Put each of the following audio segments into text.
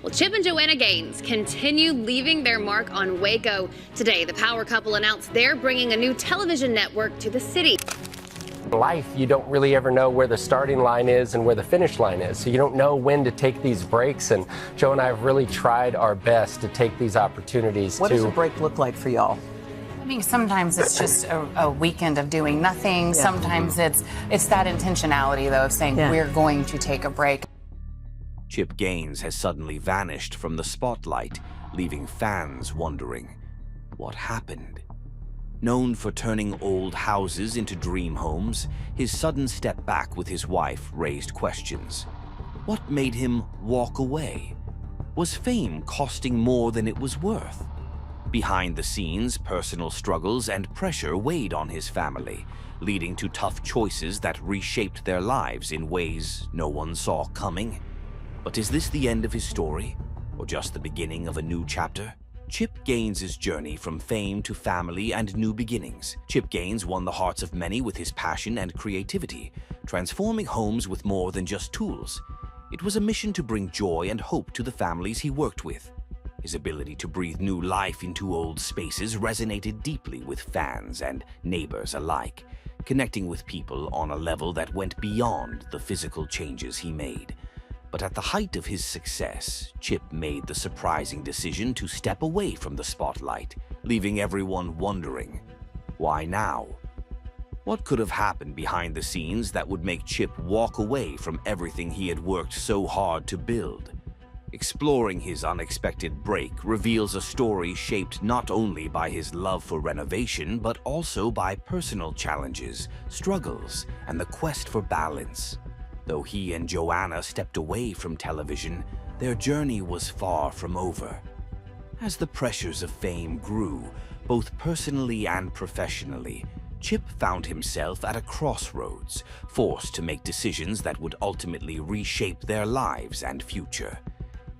Well, Chip and Joanna Gaines continue leaving their mark on Waco. Today, the power couple announced they're bringing a new television network to the city. Life, you don't really ever know where the starting line is and where the finish line is. So you don't know when to take these breaks. And Joe and I have really tried our best to take these opportunities. What does a break look like for y'all? I mean, sometimes it's just a weekend of doing nothing. Yeah. Sometimes it's that intentionality, though, of saying we're going to take a break. Chip Gaines has suddenly vanished from the spotlight, leaving fans wondering, what happened? Known for turning old houses into dream homes, his sudden step back with his wife raised questions. What made him walk away? Was fame costing more than it was worth? Behind the scenes, personal struggles and pressure weighed on his family, leading to tough choices that reshaped their lives in ways no one saw coming. But is this the end of his story, or just the beginning of a new chapter? Chip Gaines' journey from fame to family and new beginnings. Chip Gaines won the hearts of many with his passion and creativity, transforming homes with more than just tools. It was a mission to bring joy and hope to the families he worked with. His ability to breathe new life into old spaces resonated deeply with fans and neighbors alike, connecting with people on a level that went beyond the physical changes he made. But at the height of his success, Chip made the surprising decision to step away from the spotlight, leaving everyone wondering, why now? What could have happened behind the scenes that would make Chip walk away from everything he had worked so hard to build? Exploring his unexpected break reveals a story shaped not only by his love for renovation, but also by personal challenges, struggles, and the quest for balance. Though he and Joanna stepped away from television, their journey was far from over. As the pressures of fame grew, both personally and professionally, Chip found himself at a crossroads, forced to make decisions that would ultimately reshape their lives and future.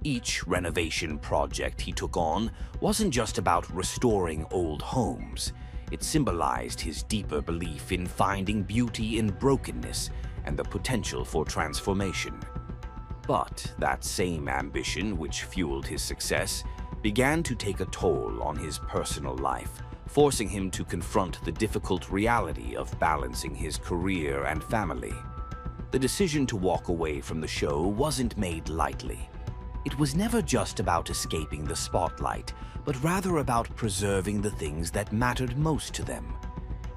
Each renovation project he took on wasn't just about restoring old homes. It symbolized his deeper belief in finding beauty in brokenness and the potential for transformation. But that same ambition, which fueled his success, began to take a toll on his personal life, forcing him to confront the difficult reality of balancing his career and family. The decision to walk away from the show wasn't made lightly. It was never just about escaping the spotlight, but rather about preserving the things that mattered most to them.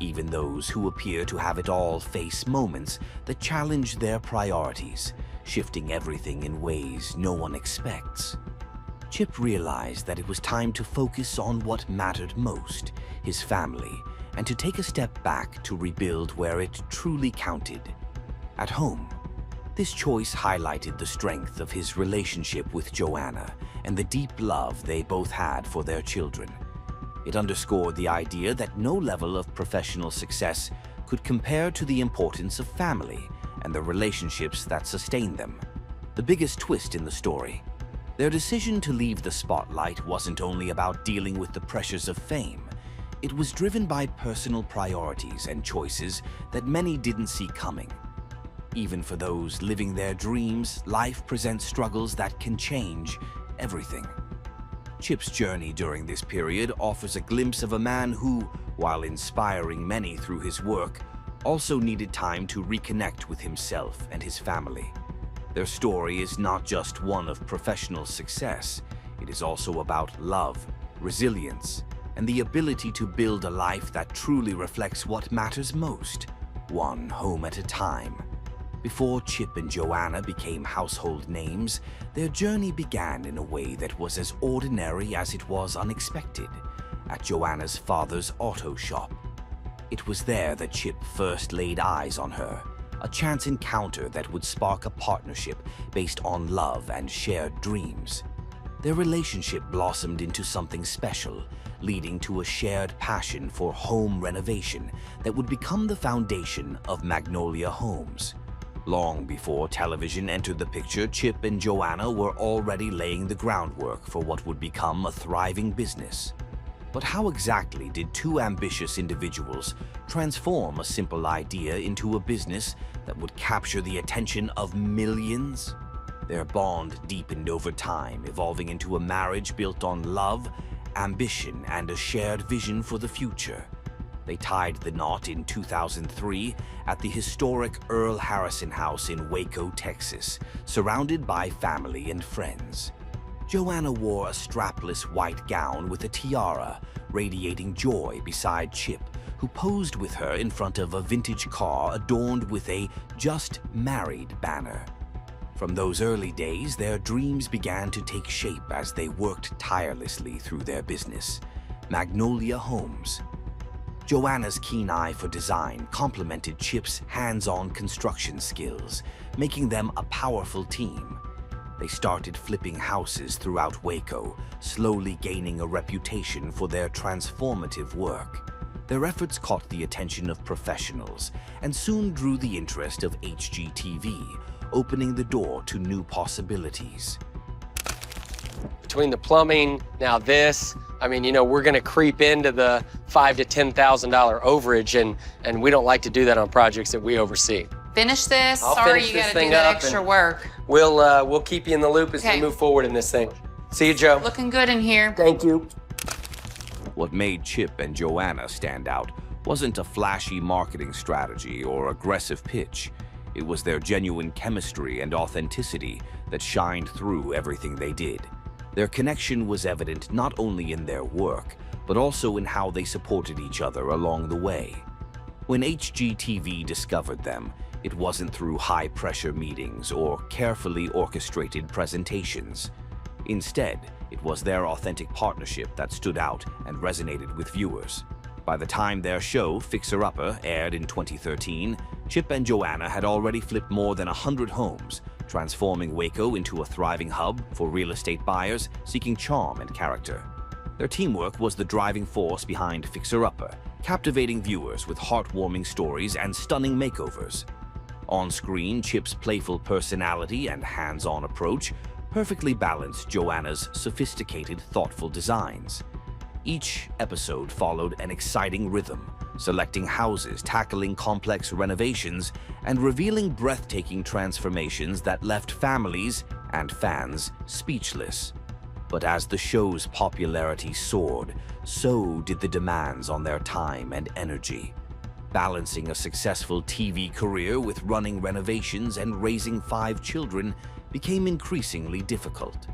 Even those who appear to have it all face moments that challenge their priorities, shifting everything in ways no one expects. Chip realized that it was time to focus on what mattered most, his family, and to take a step back to rebuild where it truly counted, at home. This choice highlighted the strength of his relationship with Joanna and the deep love they both had for their children. It underscored the idea that no level of professional success could compare to the importance of family and the relationships that sustain them. The biggest twist in the story: their decision to leave the spotlight wasn't only about dealing with the pressures of fame. It was driven by personal priorities and choices that many didn't see coming. Even for those living their dreams, life presents struggles that can change everything. Chip's journey during this period offers a glimpse of a man who, while inspiring many through his work, also needed time to reconnect with himself and his family. Their story is not just one of professional success, it is also about love, resilience, and the ability to build a life that truly reflects what matters most, one home at a time. Before Chip and Joanna became household names, their journey began in a way that was as ordinary as it was unexpected, at Joanna's father's auto shop. It was there that Chip first laid eyes on her, a chance encounter that would spark a partnership based on love and shared dreams. Their relationship blossomed into something special, leading to a shared passion for home renovation that would become the foundation of Magnolia Homes. Long before television entered the picture, Chip and Joanna were already laying the groundwork for what would become a thriving business. But how exactly did two ambitious individuals transform a simple idea into a business that would capture the attention of millions? Their bond deepened over time, evolving into a marriage built on love, ambition, and a shared vision for the future. They tied the knot in 2003 at the historic Earl Harrison house in Waco, Texas, surrounded by family and friends. Joanna wore a strapless white gown with a tiara, radiating joy beside Chip, who posed with her in front of a vintage car adorned with a "Just Married" banner. From those early days, their dreams began to take shape as they worked tirelessly through their business, Magnolia Homes. Joanna's keen eye for design complemented Chip's hands-on construction skills, making them a powerful team. They started flipping houses throughout Waco, slowly gaining a reputation for their transformative work. Their efforts caught the attention of professionals and soon drew the interest of HGTV, opening the door to new possibilities. Between the plumbing, now this, I mean, you know, we're gonna creep into the $5,000 to $10,000 overage, and we don't like to do that on projects that we oversee. Finish this. I'll Sorry, finish you this gotta do thing that up extra and- work. We'll keep you in the loop as we Okay. move forward in this thing. See you, Joe. Looking good in here. Thank you. What made Chip and Joanna stand out wasn't a flashy marketing strategy or aggressive pitch. It was their genuine chemistry and authenticity that shined through everything they did. Their connection was evident not only in their work, but also in how they supported each other along the way. When HGTV discovered them, it wasn't through high-pressure meetings or carefully orchestrated presentations. Instead, it was their authentic partnership that stood out and resonated with viewers. By the time their show, Fixer Upper, aired in 2013, Chip and Joanna had already flipped more than 100 homes, transforming Waco into a thriving hub for real estate buyers seeking charm and character. Their teamwork was the driving force behind Fixer Upper, captivating viewers with heartwarming stories and stunning makeovers. On screen, Chip's playful personality and hands-on approach perfectly balanced Joanna's sophisticated, thoughtful designs. Each episode followed an exciting rhythm, selecting houses, tackling complex renovations, and revealing breathtaking transformations that left families and fans speechless. But as the show's popularity soared, so did the demands on their time and energy. Balancing a successful TV career with running renovations and raising 5 children became increasingly difficult.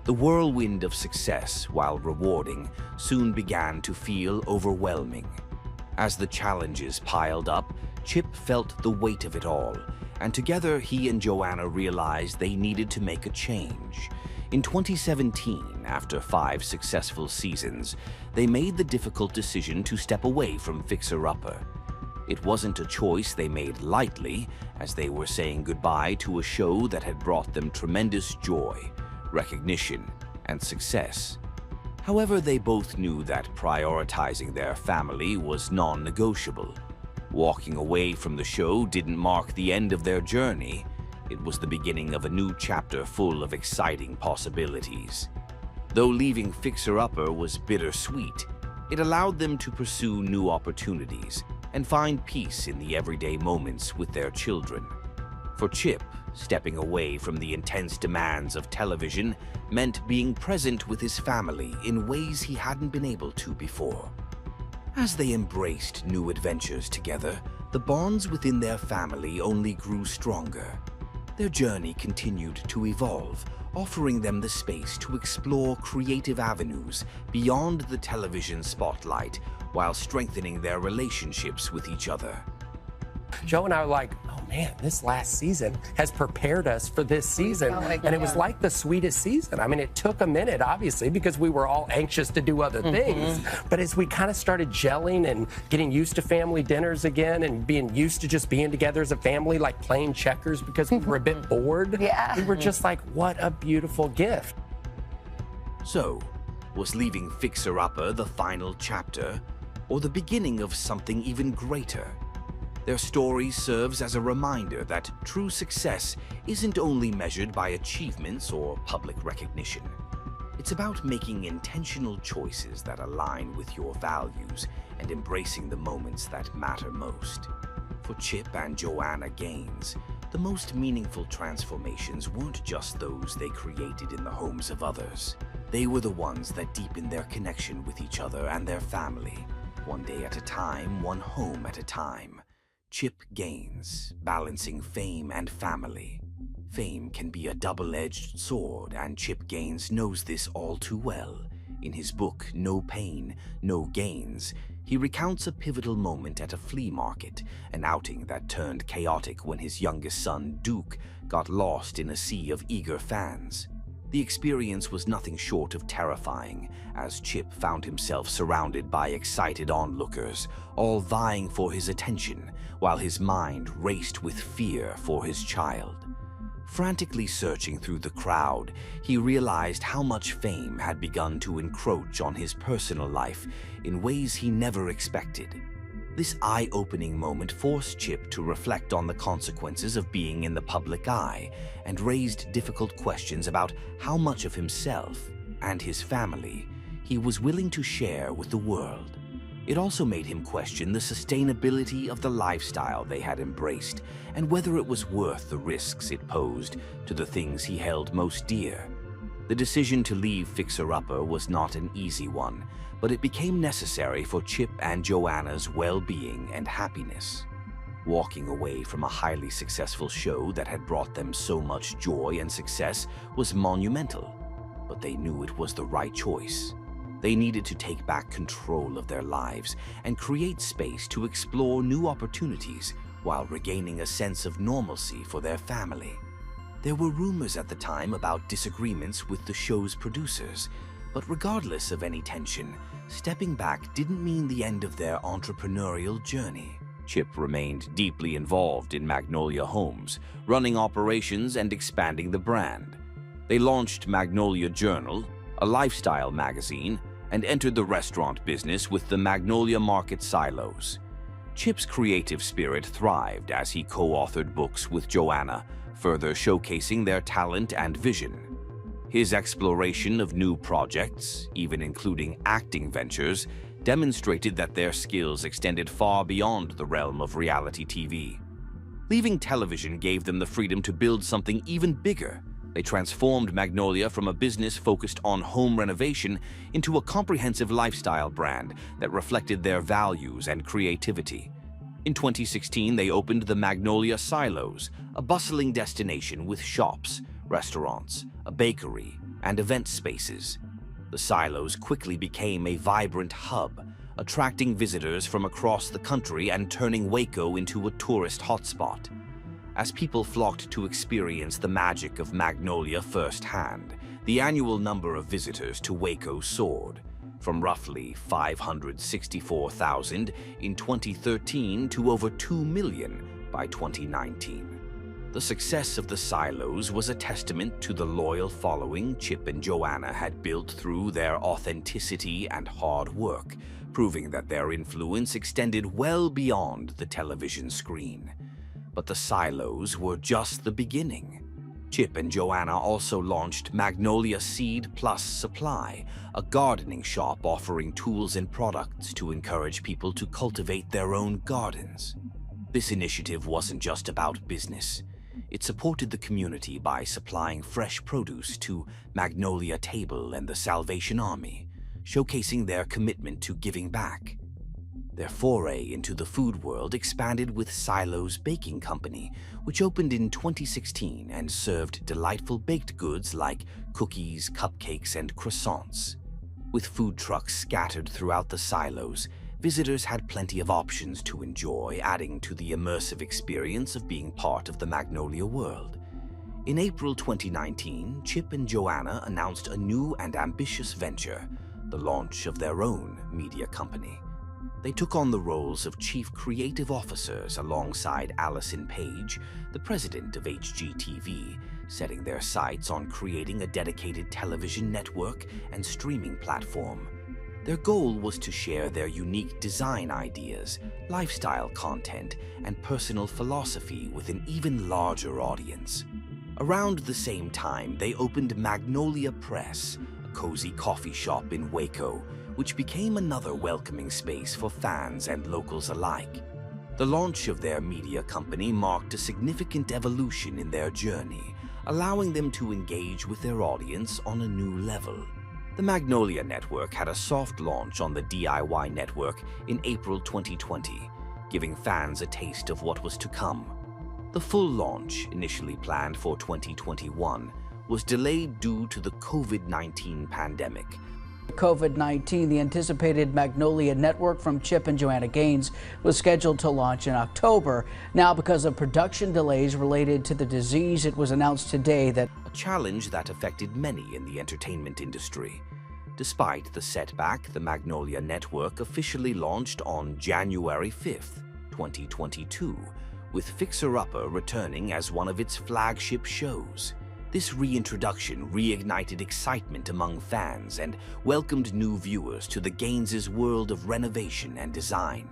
The whirlwind of success, while rewarding, soon began to feel overwhelming. As the challenges piled up, Chip felt the weight of it all, and together he and Joanna realized they needed to make a change. In 2017, after 5 successful seasons, they made the difficult decision to step away from Fixer Upper. It wasn't a choice they made lightly, as they were saying goodbye to a show that had brought them tremendous joy, recognition, and success. However, they both knew that prioritizing their family was non-negotiable. Walking away from the show didn't mark the end of their journey. It was the beginning of a new chapter full of exciting possibilities. Though leaving Fixer Upper was bittersweet, it allowed them to pursue new opportunities and find peace in the everyday moments with their children. For Chip, stepping away from the intense demands of television meant being present with his family in ways he hadn't been able to before. As they embraced new adventures together, the bonds within their family only grew stronger. Their journey continued to evolve, offering them the space to explore creative avenues beyond the television spotlight while strengthening their relationships with each other. Joe and I were like, oh man, this last season has prepared us for this season. And it was like the sweetest season. I mean, it took a minute, obviously, because we were all anxious to do other things. But as we kind of started gelling and getting used to family dinners again and being used to just being together as a family, like playing checkers because we were a bit bored, we were just like, what a beautiful gift. So, was leaving Fixer Upper the final chapter, or the beginning of something even greater? Their story serves as a reminder that true success isn't only measured by achievements or public recognition. It's about making intentional choices that align with your values and embracing the moments that matter most. For Chip and Joanna Gaines, The most meaningful transformations weren't just those they created in the homes of others. They were the ones that deepened their connection with each other and their family. One day at a time, one home at a time. Chip Gaines, balancing fame and family. Fame can be a double-edged sword, and Chip Gaines knows this all too well. In his book, No Pain, No Gains, he recounts a pivotal moment at a flea market, an outing that turned chaotic when his youngest son, Duke, got lost in a sea of eager fans. The experience was nothing short of terrifying, as Chip found himself surrounded by excited onlookers, all vying for his attention, while his mind raced with fear for his child. Frantically searching through the crowd, he realized how much fame had begun to encroach on his personal life in ways he never expected. This eye-opening moment forced Chip to reflect on the consequences of being in the public eye and raised difficult questions about how much of himself and his family he was willing to share with the world. It also made him question the sustainability of the lifestyle they had embraced and whether it was worth the risks it posed to the things he held most dear. The decision to leave Fixer Upper was not an easy one, but it became necessary for Chip and Joanna's well-being and happiness. Walking away from a highly successful show that had brought them so much joy and success was monumental, but they knew it was the right choice. They needed to take back control of their lives and create space to explore new opportunities while regaining a sense of normalcy for their family. There were rumors at the time about disagreements with the show's producers, but regardless of any tension, stepping back didn't mean the end of their entrepreneurial journey. Chip remained deeply involved in Magnolia Homes, running operations and expanding the brand. They launched Magnolia Journal, a lifestyle magazine, and entered the restaurant business with the Magnolia Market Silos. Chip's creative spirit thrived as he co-authored books with Joanna, further showcasing their talent and vision. His exploration of new projects, even including acting ventures, demonstrated that their skills extended far beyond the realm of reality TV. Leaving television gave them the freedom to build something even bigger. They transformed Magnolia from a business focused on home renovation into a comprehensive lifestyle brand that reflected their values and creativity. In 2016, they opened the Magnolia Silos, a bustling destination with shops, restaurants, a bakery, and event spaces. The silos quickly became a vibrant hub, attracting visitors from across the country and turning Waco into a tourist hotspot. As people flocked to experience the magic of Magnolia firsthand, the annual number of visitors to Waco soared, from roughly 564,000 in 2013 to over 2 million by 2019. The success of the silos was a testament to the loyal following Chip and Joanna had built through their authenticity and hard work, proving that their influence extended well beyond the television screen. But the silos were just the beginning. Chip and Joanna also launched Magnolia Seed Plus Supply, a gardening shop offering tools and products to encourage people to cultivate their own gardens. This initiative wasn't just about business. It supported the community by supplying fresh produce to Magnolia Table and the Salvation Army, showcasing their commitment to giving back. Their foray into the food world expanded with Silo's Baking Company, which opened in 2016 and served delightful baked goods like cookies, cupcakes, and croissants. With food trucks scattered throughout the silos, visitors had plenty of options to enjoy, adding to the immersive experience of being part of the Magnolia world. In April 2019, Chip and Joanna announced a new and ambitious venture, the launch of their own media company. They took on the roles of chief creative officers alongside Allison Page, the president of HGTV, setting their sights on creating a dedicated television network and streaming platform. Their goal was to share their unique design ideas, lifestyle content, and personal philosophy with an even larger audience. Around the same time, they opened Magnolia Press, a cozy coffee shop in Waco, which became another welcoming space for fans and locals alike. The launch of their media company marked a significant evolution in their journey, allowing them to engage with their audience on a new level. The Magnolia network had a soft launch on the DIY network in April 2020, giving fans a taste of what was to come. The full launch, initially planned for 2021, was delayed due to the COVID-19 pandemic. COVID-19, the anticipated Magnolia network from Chip and Joanna Gaines was scheduled to launch in October. Now, because of production delays related to the disease, it was announced today that a challenge that affected many in the entertainment industry. Despite the setback, the Magnolia network officially launched on January 5th, 2022, with Fixer Upper returning as one of its flagship shows. This reintroduction reignited excitement among fans and welcomed new viewers to the Gaines' world of renovation and design.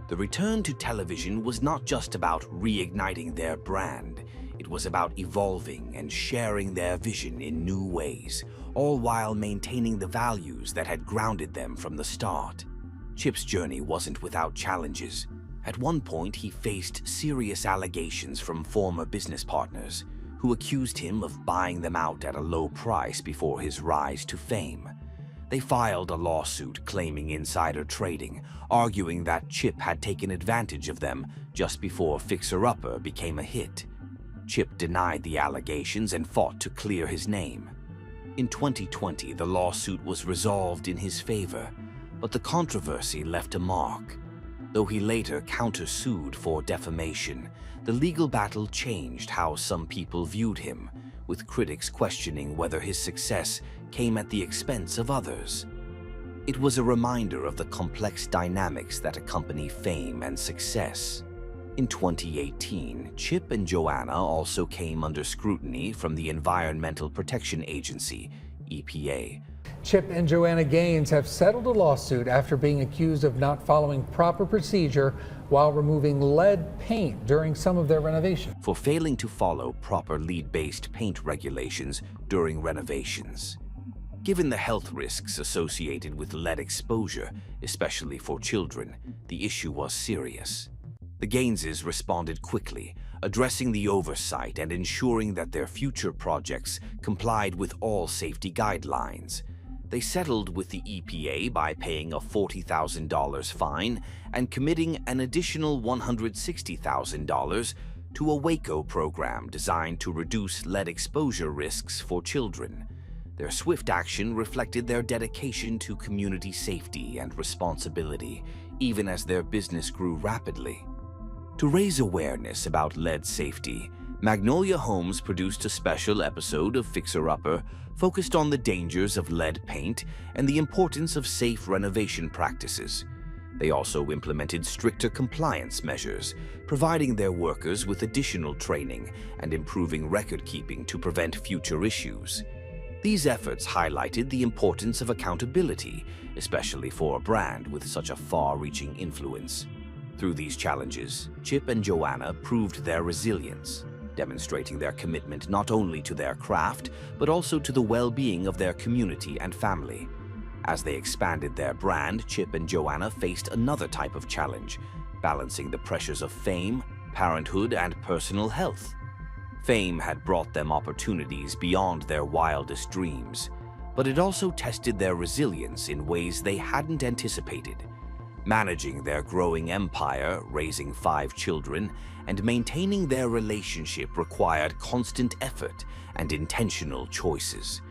The return to television was not just about reigniting their brand, it was about evolving and sharing their vision in new ways, all while maintaining the values that had grounded them from the start. Chip's journey wasn't without challenges. At one point, he faced serious allegations from former business partners, who accused him of buying them out at a low price before his rise to fame. They filed a lawsuit claiming insider trading, arguing that Chip had taken advantage of them just before Fixer Upper became a hit. Chip denied the allegations and fought to clear his name. In 2020, the lawsuit was resolved in his favor, but the controversy left a mark. Though he later countersued for defamation, the legal battle changed how some people viewed him, with critics questioning whether his success came at the expense of others. It was a reminder of the complex dynamics that accompany fame and success. In 2018, Chip and Joanna also came under scrutiny from the Environmental Protection Agency, EPA. Chip and Joanna Gaines have settled a lawsuit after being accused of not following proper procedure while removing lead paint during some of their renovations. For failing to follow proper lead-based paint regulations during renovations. Given the health risks associated with lead exposure, especially for children, the issue was serious. The Gaineses responded quickly, addressing the oversight and ensuring that their future projects complied with all safety guidelines. They settled with the EPA by paying a $40,000 fine and committing an additional $160,000 to a Waco program designed to reduce lead exposure risks for children. Their swift action reflected their dedication to community safety and responsibility, even as their business grew rapidly. To raise awareness about lead safety, Magnolia Homes produced a special episode of Fixer Upper focused on the dangers of lead paint and the importance of safe renovation practices. They also implemented stricter compliance measures, providing their workers with additional training and improving record-keeping to prevent future issues. These efforts highlighted the importance of accountability, especially for a brand with such a far-reaching influence. Through these challenges, Chip and Joanna proved their resilience, demonstrating their commitment not only to their craft, but also to the well-being of their community and family. As they expanded their brand, Chip and Joanna faced another type of challenge, balancing the pressures of fame, parenthood, and personal health. Fame had brought them opportunities beyond their wildest dreams, but it also tested their resilience in ways they hadn't anticipated. Managing their growing empire, raising 5 children, and maintaining their relationship required constant effort and intentional choices.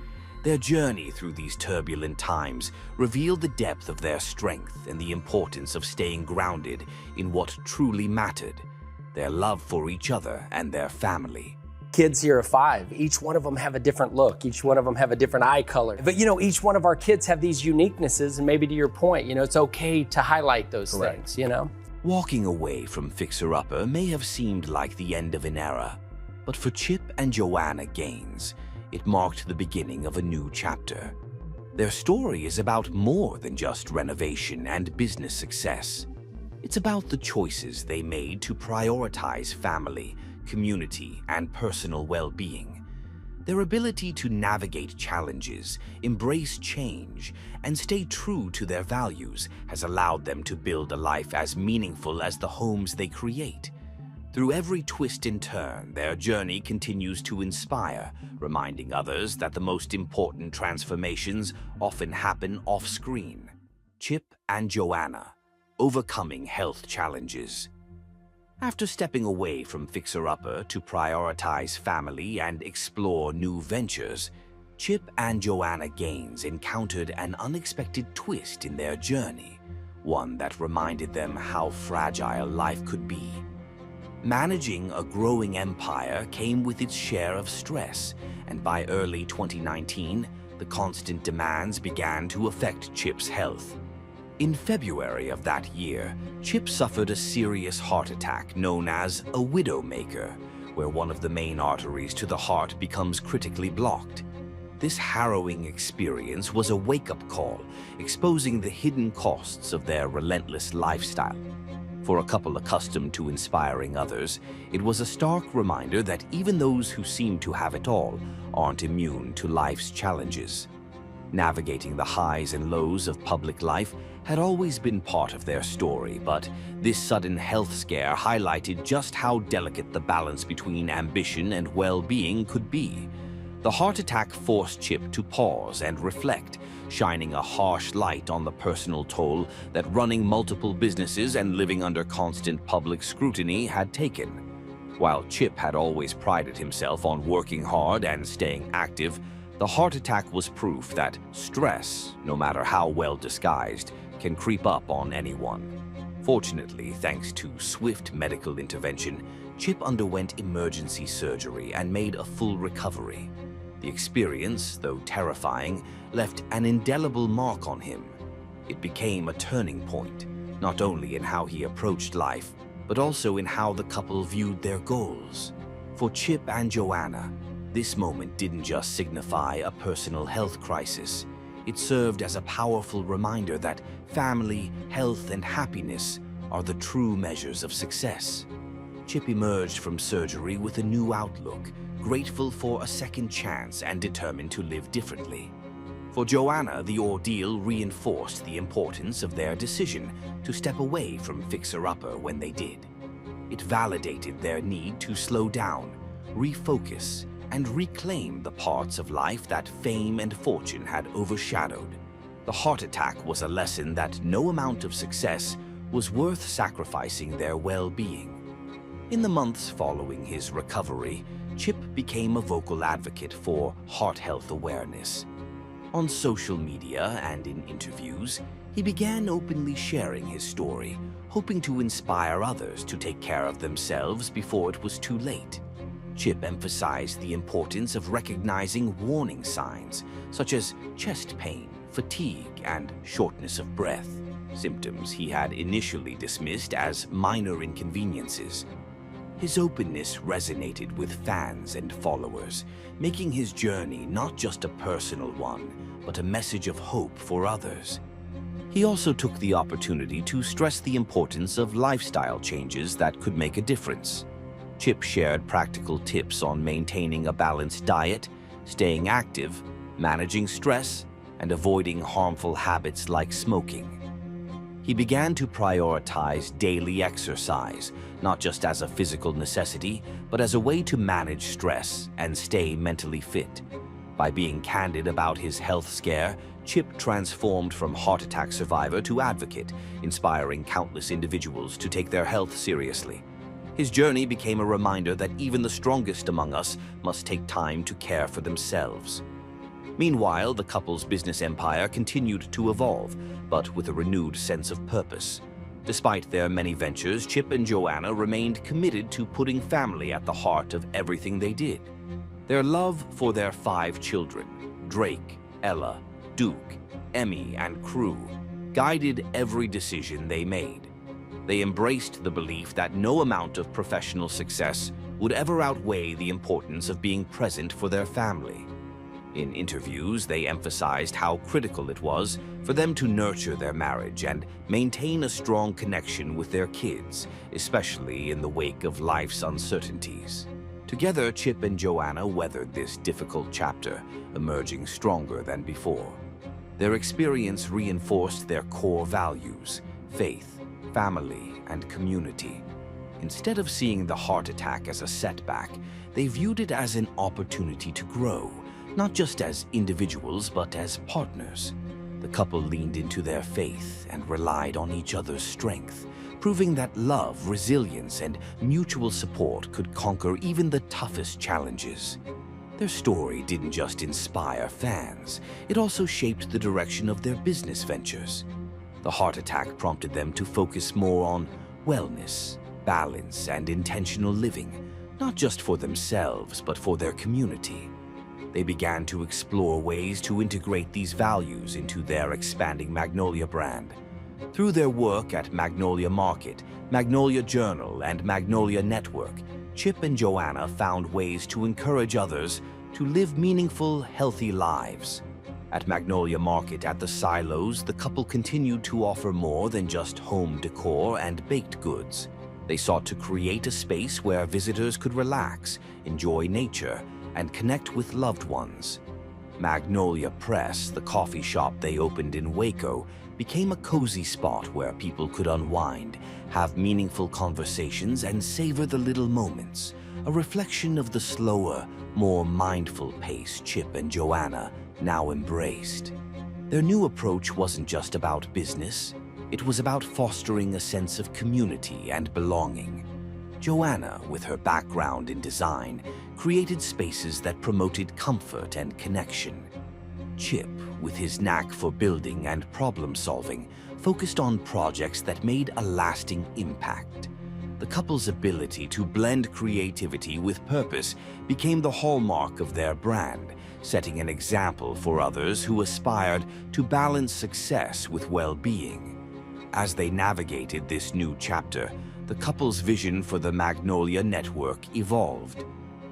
Their journey through these turbulent times revealed the depth of their strength and the importance of staying grounded in what truly mattered, their love for each other and their family. Kids here are 5. Each one of them have a different look. Each one of them have a different eye color. But each one of our kids have these uniquenesses, and maybe to your point, it's okay to highlight those things, Walking away from Fixer Upper may have seemed like the end of an era, but for Chip and Joanna Gaines, it marked the beginning of a new chapter. Their story is about more than just renovation and business success. It's about the choices they made to prioritize family, community, and personal well-being. Their ability to navigate challenges, embrace change, and stay true to their values has allowed them to build a life as meaningful as the homes they create. Through every twist and turn, their journey continues to inspire, reminding others that the most important transformations often happen off-screen. Chip and Joanna, overcoming health challenges. After stepping away from Fixer Upper to prioritize family and explore new ventures, Chip and Joanna Gaines encountered an unexpected twist in their journey, one that reminded them how fragile life could be. Managing a growing empire came with its share of stress, and by early 2019, the constant demands began to affect Chip's health. In February of that year, Chip suffered a serious heart attack known as a widowmaker, where one of the main arteries to the heart becomes critically blocked. This harrowing experience was a wake-up call, exposing the hidden costs of their relentless lifestyle. For a couple accustomed to inspiring others, it was a stark reminder that even those who seem to have it all aren't immune to life's challenges. Navigating the highs and lows of public life had always been part of their story, but this sudden health scare highlighted just how delicate the balance between ambition and well-being could be. The heart attack forced Chip to pause and reflect, shining a harsh light on the personal toll that running multiple businesses and living under constant public scrutiny had taken. While Chip had always prided himself on working hard and staying active, the heart attack was proof that stress, no matter how well disguised, can creep up on anyone. Fortunately, thanks to swift medical intervention, Chip underwent emergency surgery and made a full recovery. The experience, though terrifying, left an indelible mark on him. It became a turning point, not only in how he approached life, but also in how the couple viewed their goals. For Chip and Joanna, this moment didn't just signify a personal health crisis. It served as a powerful reminder that family, health, and happiness are the true measures of success. Chip emerged from surgery with a new outlook, grateful for a second chance and determined to live differently. For Joanna, the ordeal reinforced the importance of their decision to step away from Fixer Upper when they did. It validated their need to slow down, refocus, and reclaim the parts of life that fame and fortune had overshadowed. The heart attack was a lesson that no amount of success was worth sacrificing their well-being. In the months following his recovery, Chip became a vocal advocate for heart health awareness. On social media and in interviews, he began openly sharing his story, hoping to inspire others to take care of themselves before it was too late. Chip emphasized the importance of recognizing warning signs, such as chest pain, fatigue, and shortness of breath, symptoms he had initially dismissed as minor inconveniences. His openness resonated with fans and followers, making his journey not just a personal one, but a message of hope for others. He also took the opportunity to stress the importance of lifestyle changes that could make a difference. Chip shared practical tips on maintaining a balanced diet, staying active, managing stress, and avoiding harmful habits like smoking. He began to prioritize daily exercise, not just as a physical necessity, but as a way to manage stress and stay mentally fit. By being candid about his health scare, Chip transformed from heart attack survivor to advocate, inspiring countless individuals to take their health seriously. His journey became a reminder that even the strongest among us must take time to care for themselves. Meanwhile, the couple's business empire continued to evolve, but with a renewed sense of purpose. Despite their many ventures, Chip and Joanna remained committed to putting family at the heart of everything they did. Their love for their 5 children, Drake, Ella, Duke, Emmy, and crew, guided every decision they made. They embraced the belief that no amount of professional success would ever outweigh the importance of being present for their family. In interviews, they emphasized how critical it was for them to nurture their marriage and maintain a strong connection with their kids, especially in the wake of life's uncertainties. Together, Chip and Joanna weathered this difficult chapter, emerging stronger than before. Their experience reinforced their core values: faith, family, and community. Instead of seeing the heart attack as a setback, they viewed it as an opportunity to grow, not just as individuals, but as partners. The couple leaned into their faith and relied on each other's strength, proving that love, resilience, and mutual support could conquer even the toughest challenges. Their story didn't just inspire fans, it also shaped the direction of their business ventures. The heart attack prompted them to focus more on wellness, balance, and intentional living, not just for themselves, but for their community. They began to explore ways to integrate these values into their expanding Magnolia brand. Through their work at Magnolia Market, Magnolia Journal, and Magnolia Network, Chip and Joanna found ways to encourage others to live meaningful, healthy lives. At Magnolia Market at the Silos, the couple continued to offer more than just home decor and baked goods. They sought to create a space where visitors could relax, enjoy nature, and connect with loved ones. Magnolia Press, the coffee shop they opened in Waco, became a cozy spot where people could unwind, have meaningful conversations, and savor the little moments, a reflection of the slower, more mindful pace Chip and Joanna now embraced. Their new approach wasn't just about business, it was about fostering a sense of community and belonging. Joanna, with her background in design, created spaces that promoted comfort and connection. Chip, with his knack for building and problem-solving, focused on projects that made a lasting impact. The couple's ability to blend creativity with purpose became the hallmark of their brand, setting an example for others who aspired to balance success with well-being. As they navigated this new chapter, the couple's vision for the Magnolia Network evolved.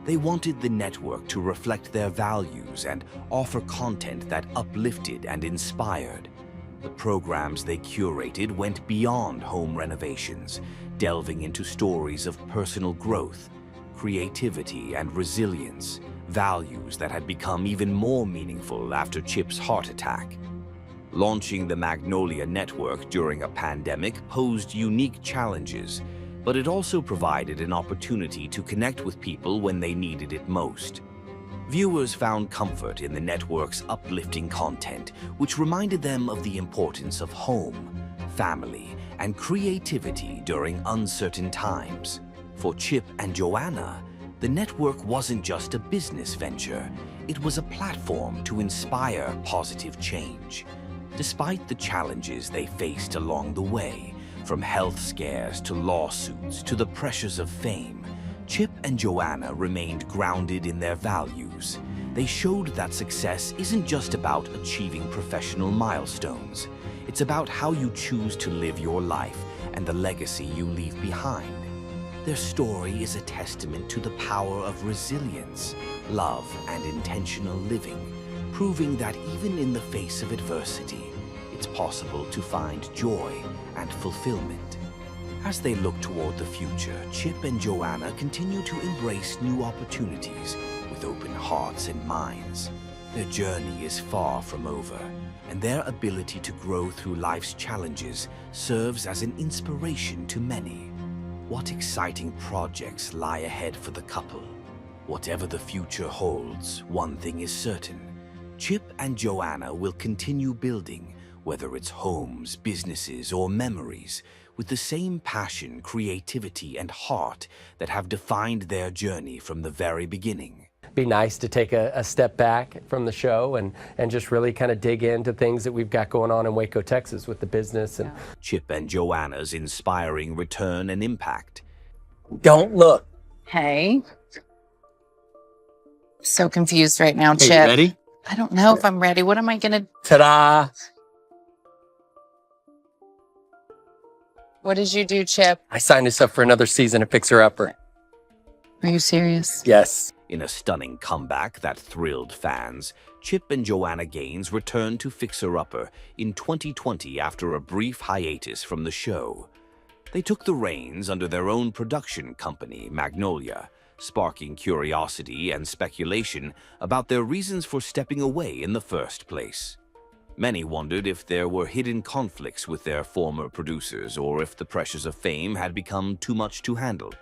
They wanted the network to reflect their values and offer content that uplifted and inspired. The programs they curated went beyond home renovations, delving into stories of personal growth, creativity, and resilience, values that had become even more meaningful after Chip's heart attack. Launching the Magnolia Network during a pandemic posed unique challenges, but it also provided an opportunity to connect with people when they needed it most. Viewers found comfort in the network's uplifting content, which reminded them of the importance of home, family, and creativity during uncertain times. For Chip and Joanna, the network wasn't just a business venture, it was a platform to inspire positive change. Despite the challenges they faced along the way, from health scares to lawsuits to the pressures of fame, Chip and Joanna remained grounded in their values. They showed that success isn't just about achieving professional milestones. It's about how you choose to live your life and the legacy you leave behind. Their story is a testament to the power of resilience, love, and intentional living, proving that even in the face of adversity, it's possible to find joy and fulfillment. As they look toward the future, Chip and Joanna continue to embrace new opportunities with open hearts and minds. Their journey is far from over, and their ability to grow through life's challenges serves as an inspiration to many. What exciting projects lie ahead for the couple? Whatever the future holds, one thing is certain. Chip and Joanna will continue building, whether it's homes, businesses, or memories, with the same passion, creativity, and heart that have defined their journey from the very beginning. Be nice to take a step back from the show and just really kind of dig into things that we've got going on in Waco, Texas with the business. And Chip and Joanna's inspiring return and impact. don't look. Hey. So confused right now, Chip. Hey, you ready? I don't know if I'm ready. What am I gonna... Ta-da! What did you do, Chip? I signed us up for another season of Fixer Upper. Are you serious? Yes. In a stunning comeback that thrilled fans, Chip and Joanna Gaines returned to Fixer Upper in 2020 after a brief hiatus from the show. They took the reins under their own production company, Magnolia, sparking curiosity and speculation about their reasons for stepping away in the first place. Many wondered if there were hidden conflicts with their former producers or if the pressures of fame had become too much to handle.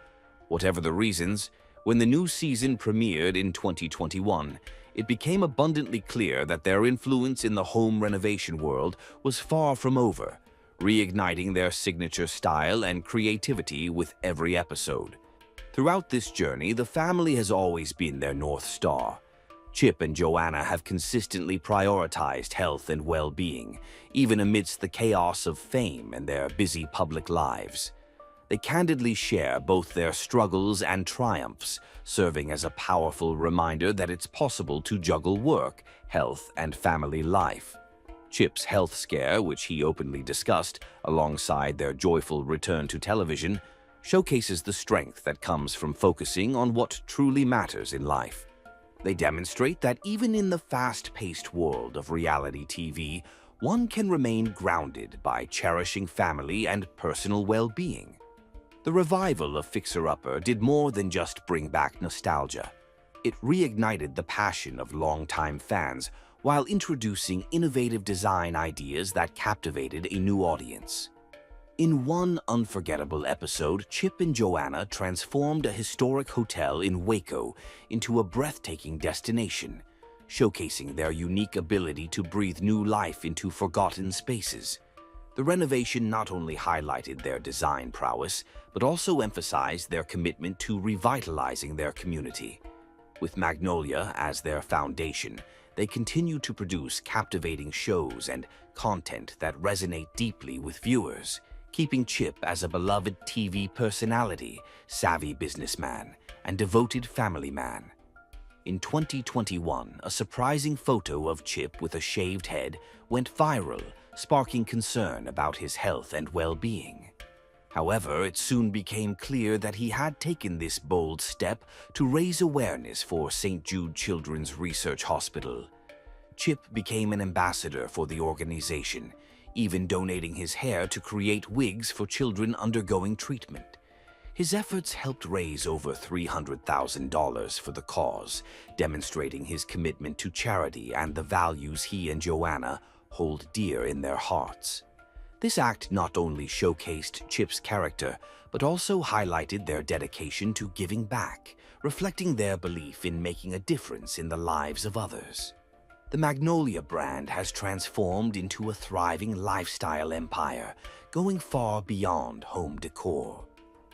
Whatever the reasons, when the new season premiered in 2021, it became abundantly clear that their influence in the home renovation world was far from over, reigniting their signature style and creativity with every episode. Throughout this journey, the family has always been their North Star. Chip and Joanna have consistently prioritized health and well-being, even amidst the chaos of fame and their busy public lives. They candidly share both their struggles and triumphs, serving as a powerful reminder that it's possible to juggle work, health, and family life. Chip's health scare, which he openly discussed, alongside their joyful return to television, showcases the strength that comes from focusing on what truly matters in life. They demonstrate that even in the fast-paced world of reality TV, one can remain grounded by cherishing family and personal well-being. The revival of Fixer Upper did more than just bring back nostalgia. It reignited the passion of longtime fans while introducing innovative design ideas that captivated a new audience. In one unforgettable episode, Chip and Joanna transformed a historic hotel in Waco into a breathtaking destination, showcasing their unique ability to breathe new life into forgotten spaces. The renovation not only highlighted their design prowess, but also emphasized their commitment to revitalizing their community. With Magnolia as their foundation, they continue to produce captivating shows and content that resonate deeply with viewers, keeping Chip as a beloved TV personality, savvy businessman, and devoted family man. In 2021, a surprising photo of Chip with a shaved head went viral, sparking concern about his health and well-being. However, it soon became clear that he had taken this bold step to raise awareness for St. Jude Children's Research Hospital. Chip became an ambassador for the organization, even donating his hair to create wigs for children undergoing treatment. His efforts helped raise over $300,000 for the cause, demonstrating his commitment to charity and the values he and Joanna hold dear in their hearts. This act not only showcased Chip's character, but also highlighted their dedication to giving back, reflecting their belief in making a difference in the lives of others. The Magnolia brand has transformed into a thriving lifestyle empire, going far beyond home decor.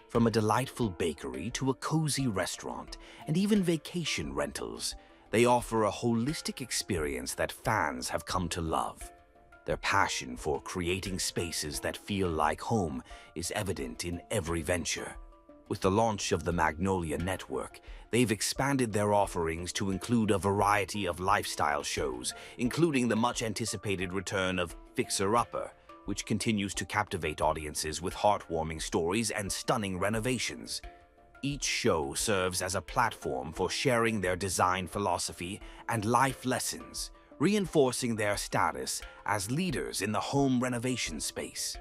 From a delightful bakery to a cozy restaurant and even vacation rentals, they offer a holistic experience that fans have come to love. Their passion for creating spaces that feel like home is evident in every venture. With the launch of the Magnolia Network, they've expanded their offerings to include a variety of lifestyle shows, including the much-anticipated return of Fixer Upper, which continues to captivate audiences with heartwarming stories and stunning renovations. Each show serves as a platform for sharing their design philosophy and life lessons, reinforcing their status as leaders in the home renovation space.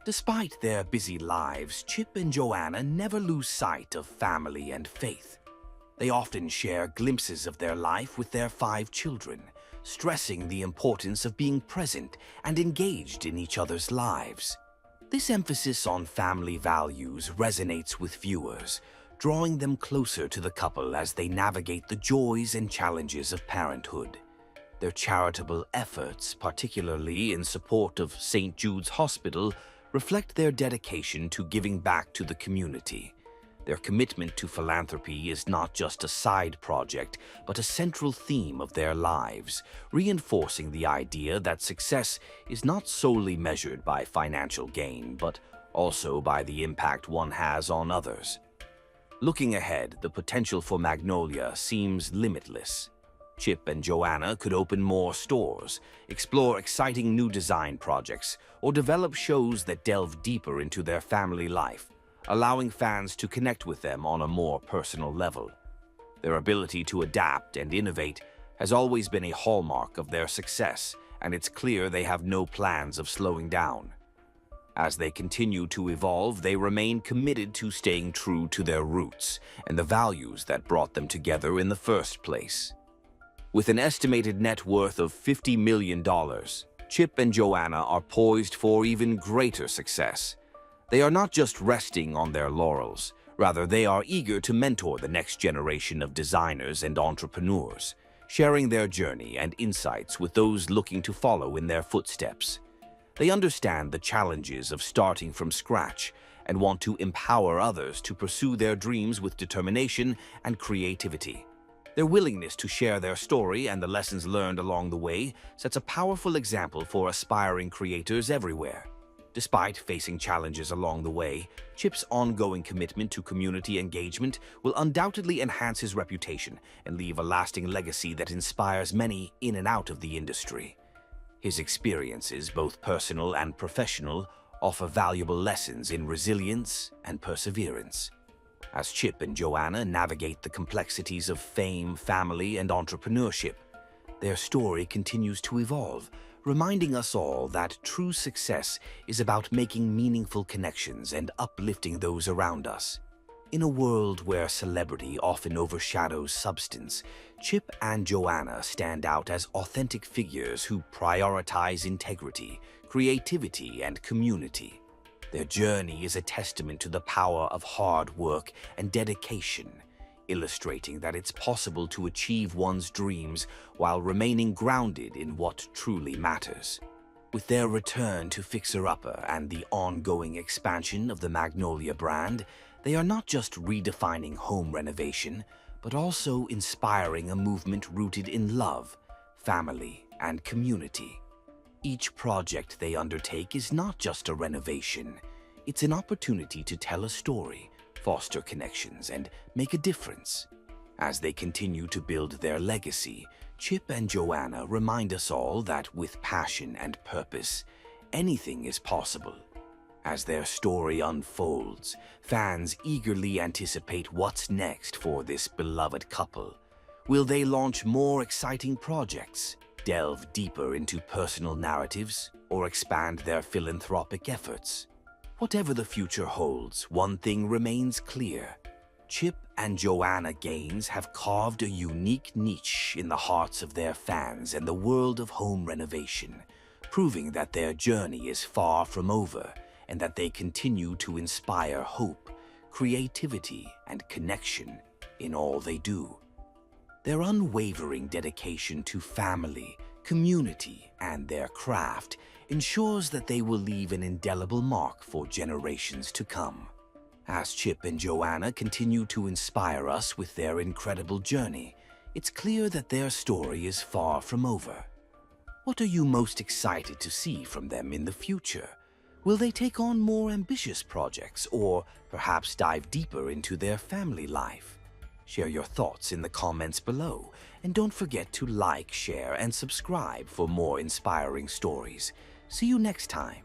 Despite their busy lives, Chip and Joanna never lose sight of family and faith. They often share glimpses of their life with their 5 children, stressing the importance of being present and engaged in each other's lives. This emphasis on family values resonates with viewers, drawing them closer to the couple as they navigate the joys and challenges of parenthood. Their charitable efforts, particularly in support of St. Jude's Hospital, reflect their dedication to giving back to the community. Their commitment to philanthropy is not just a side project, but a central theme of their lives, reinforcing the idea that success is not solely measured by financial gain, but also by the impact one has on others. Looking ahead, the potential for Magnolia seems limitless. Chip and Joanna could open more stores, explore exciting new design projects, or develop shows that delve deeper into their family life, allowing fans to connect with them on a more personal level. Their ability to adapt and innovate has always been a hallmark of their success, and it's clear they have no plans of slowing down. As they continue to evolve, they remain committed to staying true to their roots and the values that brought them together in the first place. With an estimated net worth of $50 million, Chip and Joanna are poised for even greater success. They are not just resting on their laurels, rather they are eager to mentor the next generation of designers and entrepreneurs, sharing their journey and insights with those looking to follow in their footsteps. They understand the challenges of starting from scratch and want to empower others to pursue their dreams with determination and creativity. Their willingness to share their story and the lessons learned along the way sets a powerful example for aspiring creators everywhere. Despite facing challenges along the way, Chip's ongoing commitment to community engagement will undoubtedly enhance his reputation and leave a lasting legacy that inspires many in and out of the industry. His experiences, both personal and professional, offer valuable lessons in resilience and perseverance. As Chip and Joanna navigate the complexities of fame, family, and entrepreneurship, their story continues to evolve, reminding us all that true success is about making meaningful connections and uplifting those around us. In a world where celebrity often overshadows substance, Chip and Joanna stand out as authentic figures who prioritize integrity, creativity, and community. Their journey is a testament to the power of hard work and dedication, illustrating that it's possible to achieve one's dreams while remaining grounded in what truly matters. With their return to Fixer Upper and the ongoing expansion of the Magnolia brand, they are not just redefining home renovation, but also inspiring a movement rooted in love, family, and community. Each project they undertake is not just a renovation. It's an opportunity to tell a story, foster connections, and make a difference. As they continue to build their legacy, Chip and Joanna remind us all that with passion and purpose, anything is possible. As their story unfolds, fans eagerly anticipate what's next for this beloved couple. Will they launch more exciting projects, delve deeper into personal narratives, or expand their philanthropic efforts? Whatever the future holds, one thing remains clear. Chip and Joanna Gaines have carved a unique niche in the hearts of their fans and the world of home renovation, proving that their journey is far from over and that they continue to inspire hope, creativity, and connection in all they do. Their unwavering dedication to family, community, and their craft ensures that they will leave an indelible mark for generations to come. As Chip and Joanna continue to inspire us with their incredible journey, it's clear that their story is far from over. What are you most excited to see from them in the future? Will they take on more ambitious projects or perhaps dive deeper into their family life? Share your thoughts in the comments below, and don't forget to like, share, and subscribe for more inspiring stories. See you next time.